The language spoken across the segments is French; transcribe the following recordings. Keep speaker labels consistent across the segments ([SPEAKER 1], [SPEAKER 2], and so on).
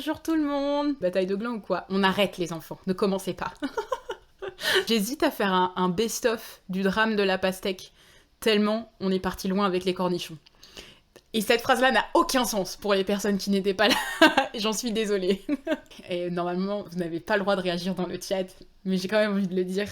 [SPEAKER 1] bonjour tout le monde. Bataille de glands ou quoi? On arrête les enfants, ne commencez pas. J'hésite à faire un best-of du drame de la pastèque, tellement on est parti loin avec les cornichons. Et cette phrase-là n'a aucun sens pour les personnes qui n'étaient pas là, j'en suis désolée. Et normalement, vous n'avez pas le droit de réagir dans le chat, mais j'ai quand même envie de le dire.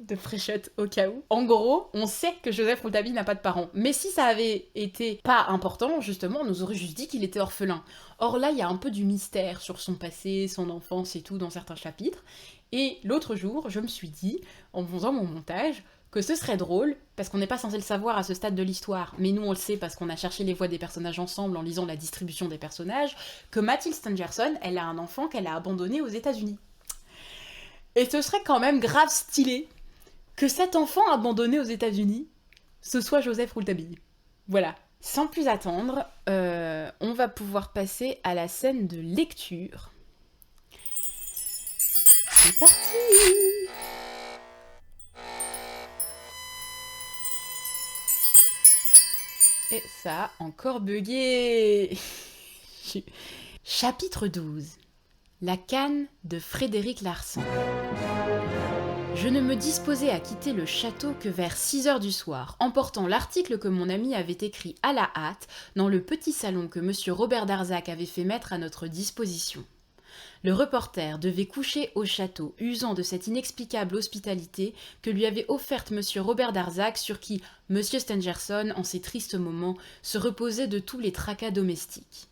[SPEAKER 1] De fréchette au cas où. En gros, on sait que Joseph Rouletabille n'a pas de parents. Mais si ça avait été pas important, justement, on nous aurait juste dit qu'il était orphelin. Or là, il y a un peu du mystère sur son passé, son enfance et tout dans certains chapitres. Et l'autre jour, je me suis dit, en faisant mon montage, que ce serait drôle, parce qu'on n'est pas censé le savoir à ce stade de l'histoire, mais nous on le sait parce qu'on a cherché les voix des personnages ensemble en lisant la distribution des personnages, que Mathilde Stangerson, elle a un enfant qu'elle a abandonné aux États-Unis. Et ce serait quand même grave stylé que cet enfant abandonné aux États-Unis, ce soit Joseph Rouletabille. Voilà. Sans plus attendre, on va pouvoir passer à la scène de lecture. C'est parti! Et ça a encore bugué. Chapitre 12. La canne de Frédéric Larsan. Je ne me disposais à quitter le château que vers 6h du soir, emportant l'article que mon ami avait écrit à la hâte dans le petit salon que M. Robert Darzac avait fait mettre à notre disposition. Le reporter devait coucher au château, usant de cette inexplicable hospitalité que lui avait offerte M. Robert Darzac, sur qui M. Stangerson, en ces tristes moments, se reposait de tous les tracas domestiques.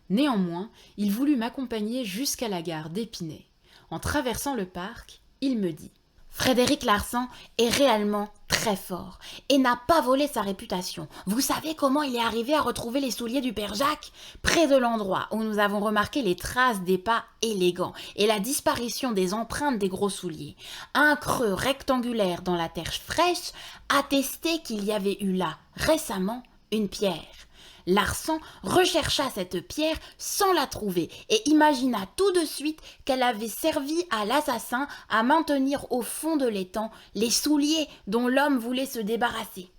[SPEAKER 1] Néanmoins, il voulut m'accompagner jusqu'à la gare d'Épinay. En traversant le parc, il me dit: Frédéric Larsan est réellement très fort et n'a pas volé sa réputation. Vous savez comment il est arrivé à retrouver les souliers du père Jacques? Près de l'endroit où nous avons remarqué les traces des pas élégants et la disparition des empreintes des gros souliers. Un creux rectangulaire dans la terre fraîche attestait qu'il y avait eu là, récemment, une pierre. Larsan rechercha cette pierre sans la trouver et imagina tout de suite qu'elle avait servi à l'assassin à maintenir au fond de l'étang les souliers dont l'homme voulait se débarrasser.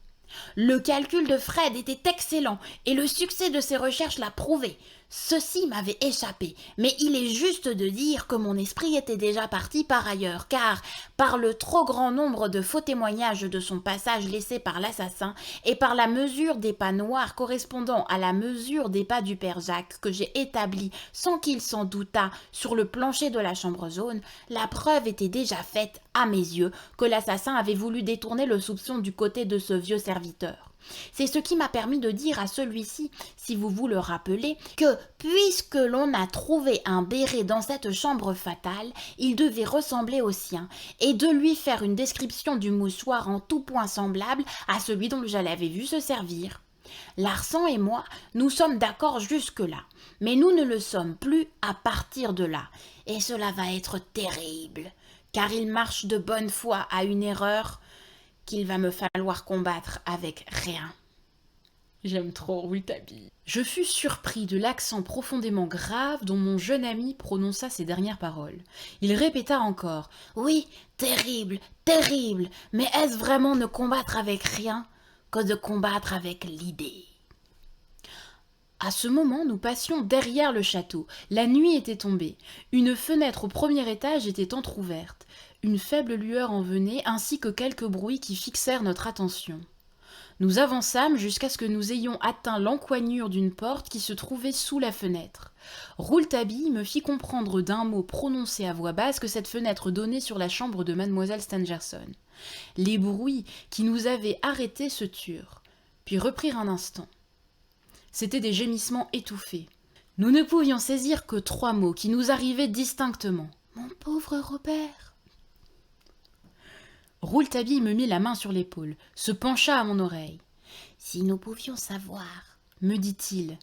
[SPEAKER 1] Le calcul de Fred était excellent et le succès de ses recherches l'a prouvé. Ceci m'avait échappé, mais il est juste de dire que mon esprit était déjà parti par ailleurs, car, par le trop grand nombre de faux témoignages de son passage laissé par l'assassin, et par la mesure des pas noirs correspondant à la mesure des pas du père Jacques que j'ai établie sans qu'il s'en doutât sur le plancher de la chambre jaune, la preuve était déjà faite, à mes yeux, que l'assassin avait voulu détourner le soupçon du côté de ce vieux serviteur. C'est ce qui m'a permis de dire à celui-ci, si vous vous le rappelez, que puisque l'on a trouvé un béret dans cette chambre fatale, il devait ressembler au sien, et de lui faire une description du mouchoir en tout point semblable à celui dont je l'avais vu se servir. Larsan et moi, nous sommes d'accord jusque-là, mais nous ne le sommes plus à partir de là, et cela va être terrible, car il marche de bonne foi à une erreur qu'il va me falloir combattre avec rien. J'aime trop Rouletabille. Je fus surpris de l'accent profondément grave dont mon jeune ami prononça ces dernières paroles. Il répéta encore: « Oui, terrible, terrible, mais est-ce vraiment ne combattre avec rien que de combattre avec l'idée ?» À ce moment, nous passions derrière le château. La nuit était tombée. Une fenêtre au premier étage était entr'ouverte. Une faible lueur en venait, ainsi que quelques bruits qui fixèrent notre attention. Nous avançâmes jusqu'à ce que nous ayons atteint l'encoignure d'une porte qui se trouvait sous la fenêtre. Rouletabille me fit comprendre d'un mot prononcé à voix basse que cette fenêtre donnait sur la chambre de mademoiselle Stangerson. Les bruits qui nous avaient arrêtés se turent, puis reprirent un instant. C'étaient des gémissements étouffés. Nous ne pouvions saisir que 3 mots qui nous arrivaient distinctement. « Mon pauvre Robert !» Rouletabille me mit la main sur l'épaule, se pencha à mon oreille. « Si nous pouvions savoir, me dit-il,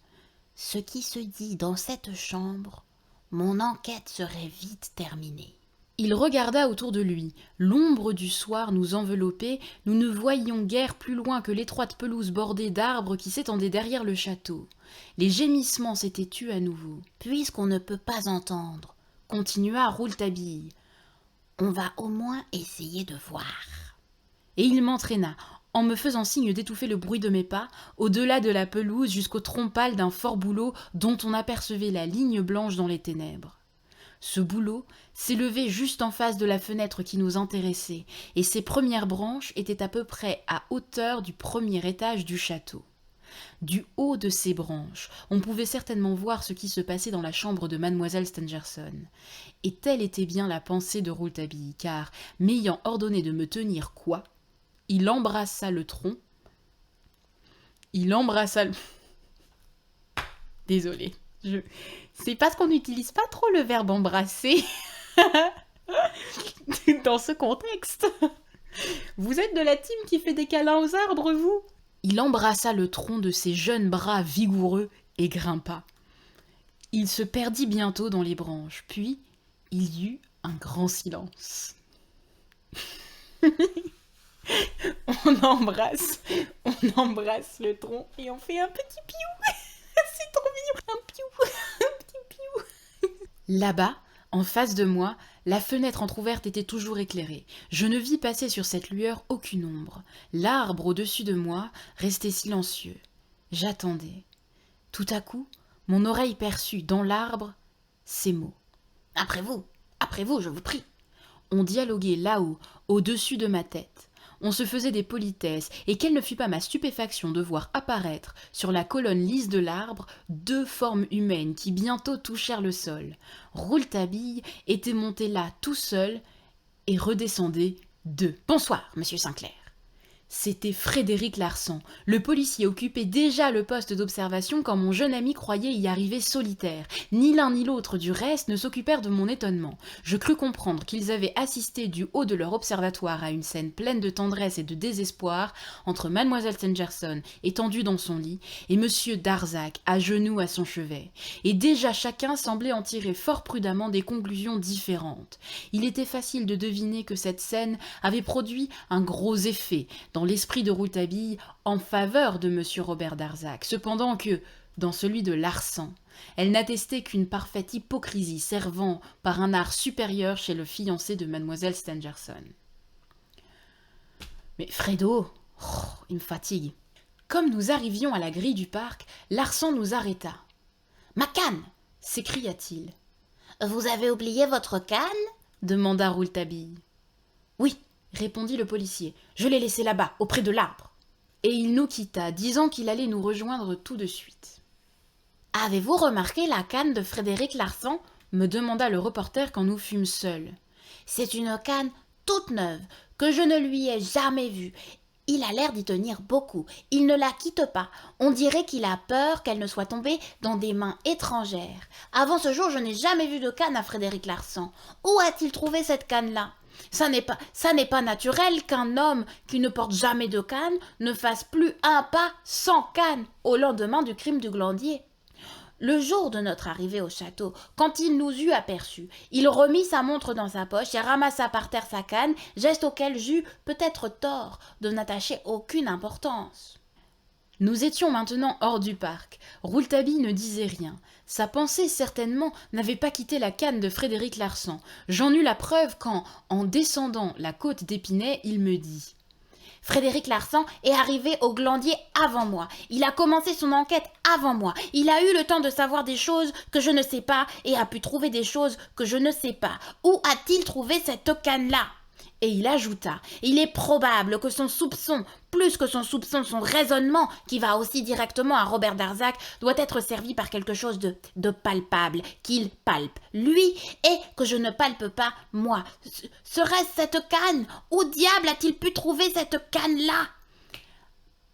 [SPEAKER 1] ce qui se dit dans cette chambre, mon enquête serait vite terminée. » Il regarda autour de lui. L'ombre du soir nous enveloppait, nous ne voyions guère plus loin que l'étroite pelouse bordée d'arbres qui s'étendait derrière le château. Les gémissements s'étaient tus à nouveau. « Puisqu'on ne peut pas entendre, » continua Rouletabille, « on va au moins essayer de voir. » Et il m'entraîna. en me faisant signe d'étouffer le bruit de mes pas, au-delà de la pelouse jusqu'au tronc pâle d'un fort bouleau dont on apercevait la ligne blanche dans les ténèbres. Ce bouleau s'élevait juste en face de la fenêtre qui nous intéressait, et ses premières branches étaient à peu près à hauteur du premier étage du château. Du haut de ces branches, on pouvait certainement voir ce qui se passait dans la chambre de mademoiselle Stangerson. Et telle était bien la pensée de Rouletabille, car, m'ayant ordonné de me tenir coi, il embrassa le tronc. Désolée, c'est parce qu'on n'utilise pas trop le verbe embrasser dans ce contexte. Vous êtes de la team qui fait des câlins aux arbres, vous? Il embrassa le tronc de ses jeunes bras vigoureux et grimpa. Il se perdit bientôt dans les branches, puis il y eut un grand silence. on embrasse le tronc et on fait un petit piou. C'est trop mignon, un piou, un petit piou. Là-bas, en face de moi, la fenêtre entr'ouverte était toujours éclairée. Je ne vis passer sur cette lueur aucune ombre. L'arbre au-dessus de moi restait silencieux. J'attendais. Tout à coup, mon oreille perçut dans l'arbre ces mots. « Après vous, je vous prie !» On dialoguait là-haut, au-dessus de ma tête. On se faisait des politesses, et quelle ne fut pas ma stupéfaction de voir apparaître, sur la colonne lisse de l'arbre, 2 formes humaines qui bientôt touchèrent le sol. Rouletabille était monté là tout seul, et redescendait 2. « Bonsoir, monsieur Sinclair !» C'était Frédéric Larsan. Le policier occupait déjà le poste d'observation quand mon jeune ami croyait y arriver solitaire. Ni l'un ni l'autre du reste ne s'occupèrent de mon étonnement. Je crus comprendre qu'ils avaient assisté du haut de leur observatoire à une scène pleine de tendresse et de désespoir entre mademoiselle Stangerson étendue dans son lit et monsieur Darzac à genoux à son chevet. Et déjà chacun semblait en tirer fort prudemment des conclusions différentes. Il était facile de deviner que cette scène avait produit un gros effet dans l'esprit de Rouletabille en faveur de M. Robert Darzac, cependant que, dans celui de Larsan, elle n'attestait qu'une parfaite hypocrisie servant par un art supérieur chez le fiancé de mademoiselle Stangerson. Mais Fredo, il me fatigue. Comme nous arrivions à la grille du parc, Larsan nous arrêta. « Ma canne !» s'écria-t-il. « Vous avez oublié votre canne ?» demanda Rouletabille. « Oui, » répondit le policier. « Je l'ai laissé là-bas, auprès de l'arbre. » Et il nous quitta, disant qu'il allait nous rejoindre tout de suite. « Avez-vous remarqué la canne de Frédéric Larsan ?» me demanda le reporter quand nous fûmes seuls. « C'est une canne toute neuve, que je ne lui ai jamais vue. Il a l'air d'y tenir beaucoup. Il ne la quitte pas. On dirait qu'il a peur qu'elle ne soit tombée dans des mains étrangères. Avant ce jour, je n'ai jamais vu de canne à Frédéric Larsan. Où a-t-il trouvé cette canne-là ? Ça n'est pas naturel qu'un homme qui ne porte jamais de canne ne fasse plus un pas sans canne au lendemain du crime du Glandier. Le jour de notre arrivée au château, quand il nous eut aperçus, il remit sa montre dans sa poche et ramassa par terre sa canne, geste auquel j'eus peut-être tort de n'attacher aucune importance. Nous étions maintenant hors du parc. Rouletabille ne disait rien. Sa pensée, certainement, n'avait pas quitté la canne de Frédéric Larsan. J'en eus la preuve quand, en descendant la côte d'Épinay, il me dit « Frédéric Larsan est arrivé au Glandier avant moi. Il a commencé son enquête avant moi. Il a eu le temps de savoir des choses que je ne sais pas et a pu trouver des choses que je ne sais pas. Où a-t-il trouvé cette canne-là ?» Et il ajouta « Il est probable que son soupçon, plus que son soupçon, son raisonnement, qui va aussi directement à Robert Darzac, doit être servi par quelque chose de palpable, qu'il palpe, lui, et que je ne palpe pas, moi. Serait-ce cette canne? Où diable a-t-il pu trouver cette canne-là »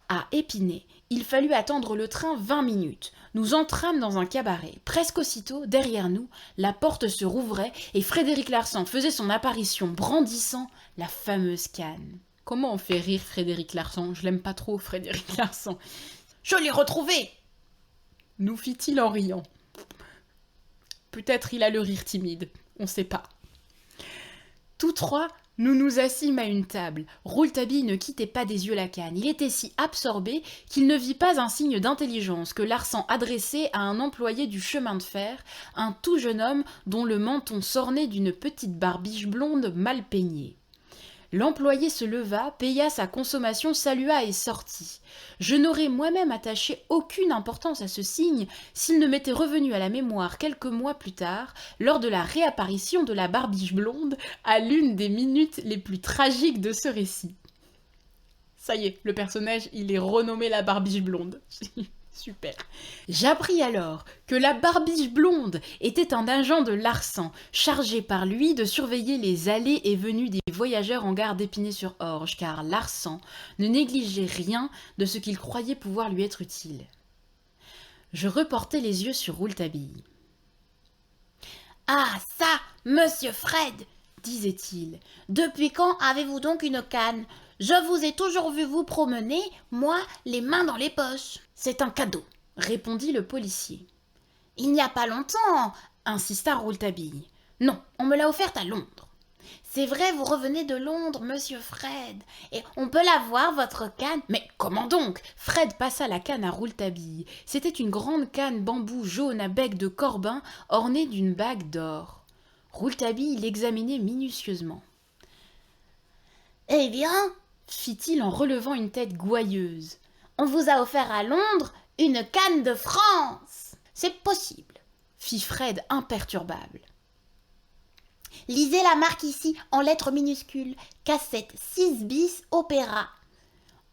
[SPEAKER 1] À Épinay, il fallut attendre le train 20 minutes. Nous entrâmes dans un cabaret. Presque aussitôt, derrière nous, la porte se rouvrait et Frédéric Larsan faisait son apparition brandissant la fameuse canne. Comment on fait rire Frédéric Larsan? Je l'aime pas trop, Frédéric Larsan. « Je l'ai retrouvé !» nous fit-il en riant. Peut-être il a le rire timide, on sait pas. Tous trois, nous nous assîmes à une table. Rouletabille ne quittait pas des yeux la canne. Il était si absorbé qu'il ne vit pas un signe d'intelligence que Larsan adressait à un employé du chemin de fer, un tout jeune homme dont le menton s'ornait d'une petite barbiche blonde mal peignée. L'employé se leva, paya sa consommation, salua et sortit. Je n'aurais moi-même attaché aucune importance à ce signe s'il ne m'était revenu à la mémoire quelques mois plus tard, lors de la réapparition de la barbiche blonde à l'une des minutes les plus tragiques de ce récit. Ça y est, le personnage, il est renommé la barbiche blonde. Super. J'appris alors que la barbiche blonde était un agent de Larsan, chargé par lui de surveiller les allées et venues des voyageurs en gare d'Épinay-sur-Orge, car Larsan ne négligeait rien de ce qu'il croyait pouvoir lui être utile. Je reportai les yeux sur Rouletabille. « Ah ça, monsieur Fred !» disait-il. « Depuis quand avez-vous donc une canne ? Je vous ai toujours vu vous promener, moi, les mains dans les poches. »« C'est un cadeau, » répondit le policier. « Il n'y a pas longtemps, » insista Rouletabille. « Non, on me l'a offerte à Londres. »« C'est vrai, vous revenez de Londres, monsieur Fred, et on peut la voir, votre canne. »« Mais comment donc ?» Fred passa la canne à Rouletabille. C'était une grande canne bambou jaune à bec de corbin ornée d'une bague d'or. Rouletabille l'examinait minutieusement. « Eh bien, fit-il en relevant une tête gouailleuse, on vous a offert à Londres une canne de France. C'est possible, fit Fred imperturbable. Lisez la marque ici en lettres minuscules, cassette 6 bis opéra.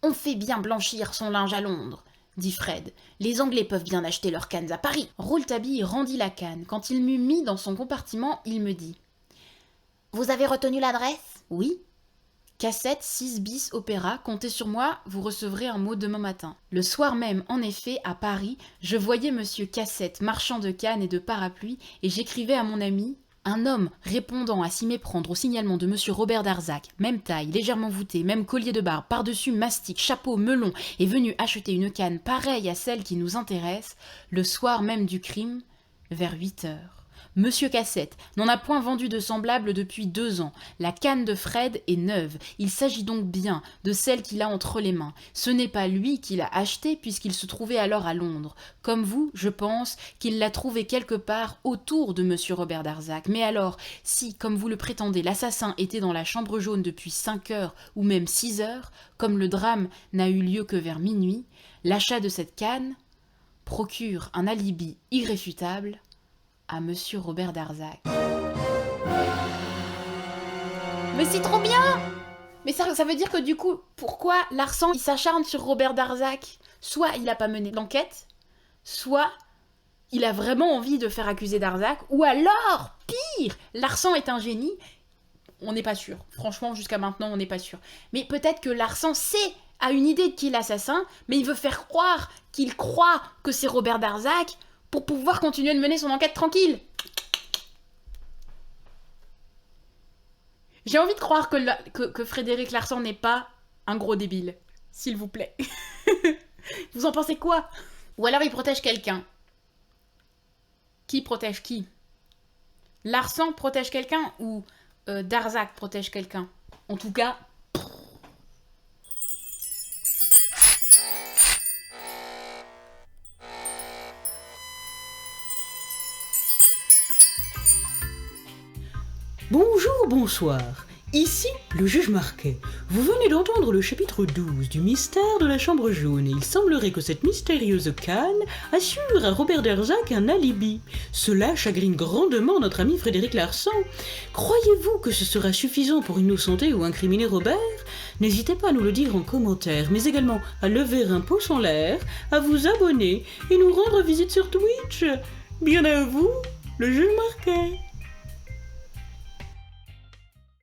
[SPEAKER 1] On fait bien blanchir son linge à Londres, dit Fred. Les Anglais peuvent bien acheter leurs cannes à Paris. Rouletabille rendit la canne. Quand il m'eut mis dans son compartiment, il me dit. Vous avez retenu l'adresse ? Oui. Cassette 6 bis opéra, comptez sur moi, vous recevrez un mot demain matin. Le soir même, en effet, à Paris, je voyais monsieur Cassette, marchand de cannes et de parapluies, et j'écrivais à mon ami, un homme répondant à s'y méprendre au signalement de monsieur Robert Darzac, même taille, légèrement voûté, même collier de barbe, par-dessus mastic, chapeau, melon, est venu acheter une canne pareille à celle qui nous intéresse, le soir même du crime, vers 8 heures. Monsieur Cassette n'en a point vendu de semblable depuis 2 ans. La canne de Fred est neuve. Il s'agit donc bien de celle qu'il a entre les mains. Ce n'est pas lui qui l'a achetée puisqu'il se trouvait alors à Londres. Comme vous, je pense qu'il l'a trouvée quelque part autour de monsieur Robert Darzac. Mais alors, si, comme vous le prétendez, l'assassin était dans la chambre jaune depuis 5 heures ou même 6 heures, comme le drame n'a eu lieu que vers minuit, l'achat de cette canne procure un alibi irréfutable à monsieur Robert Darzac. Mais c'est trop bien! Mais ça veut dire que du coup, pourquoi Larsan il s'acharne sur Robert Darzac? Soit il n'a pas mené l'enquête, soit il a vraiment envie de faire accuser Darzac, ou alors, pire, Larsan est un génie. On n'est pas sûr. Franchement, jusqu'à maintenant, on n'est pas sûr. Mais peut-être que Larsan a une idée de qui est l'assassin, mais il veut faire croire qu'il croit que c'est Robert Darzac pour pouvoir continuer de mener son enquête tranquille. J'ai envie de croire que Frédéric Larsan n'est pas un gros débile. S'il vous plaît. Vous en pensez quoi? Ou alors il protège quelqu'un. Qui protège qui? Larsan protège quelqu'un ou Darzac protège quelqu'un? En tout cas...
[SPEAKER 2] Bonjour, bonsoir. Ici, le juge Marquet. Vous venez d'entendre le chapitre 12 du mystère de la chambre jaune et il semblerait que cette mystérieuse canne assure à Robert Darzac un alibi. Cela chagrine grandement notre ami Frédéric Larsan. Croyez-vous que ce sera suffisant pour innocenter ou incriminer Robert? N'hésitez pas à nous le dire en commentaire, mais également à lever un pouce en l'air, à vous abonner et nous rendre visite sur Twitch. Bien à vous, le juge Marquet.